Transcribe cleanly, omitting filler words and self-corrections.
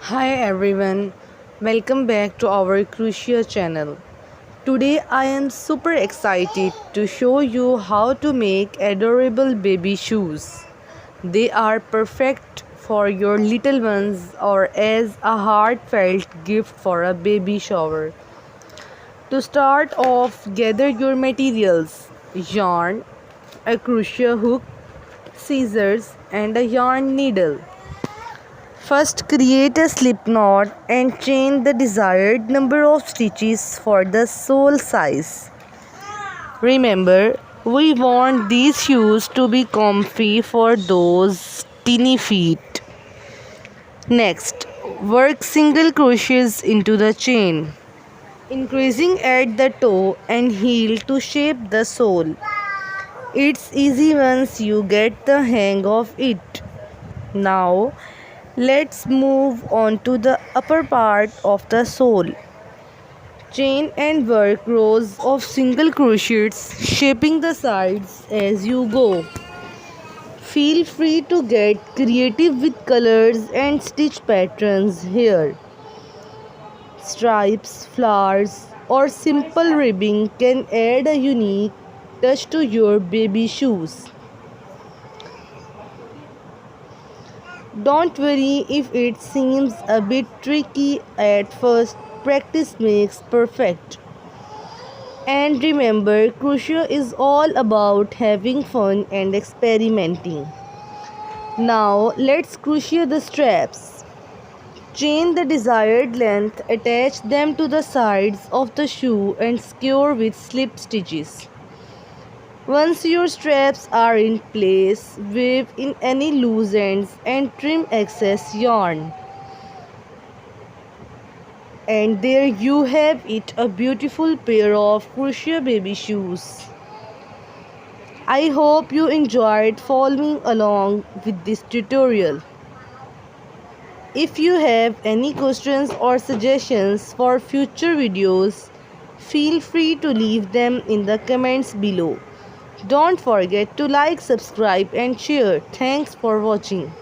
Hi everyone, welcome back to our Crochet channel. Today I am super excited to show you how to make adorable baby shoes. They are perfect for your little ones or as a heartfelt gift for a baby shower. To start off, gather your materials: yarn, a crochet hook, scissors and a yarn needle. First, create a slip knot and chain the desired number of stitches for the sole size. Remember, we want these shoes to be comfy for those teeny feet. Next, work single crochets into the chain, increasing at the toe and heel to shape the sole. It's easy once you get the hang of it. Now, let's move on to the upper part of the sole. Chain and work rows of single crochets, shaping the sides as you go. Feel free to get creative with colors and stitch patterns here. Stripes, flowers, or simple ribbing can add a unique touch to your baby shoes. Don't worry if it seems a bit tricky at first, practice makes perfect. And remember, crochet is all about having fun and experimenting. Now let's crochet the straps. Chain the desired length, attach them to the sides of the shoe and secure with slip stitches. Once your straps are in place, weave in any loose ends and trim excess yarn. And there you have it, a beautiful pair of crochet baby shoes. I hope you enjoyed following along with this tutorial. If you have any questions or suggestions for future videos, feel free to leave them in the comments below. Don't forget to like, subscribe and share. Thanks for watching.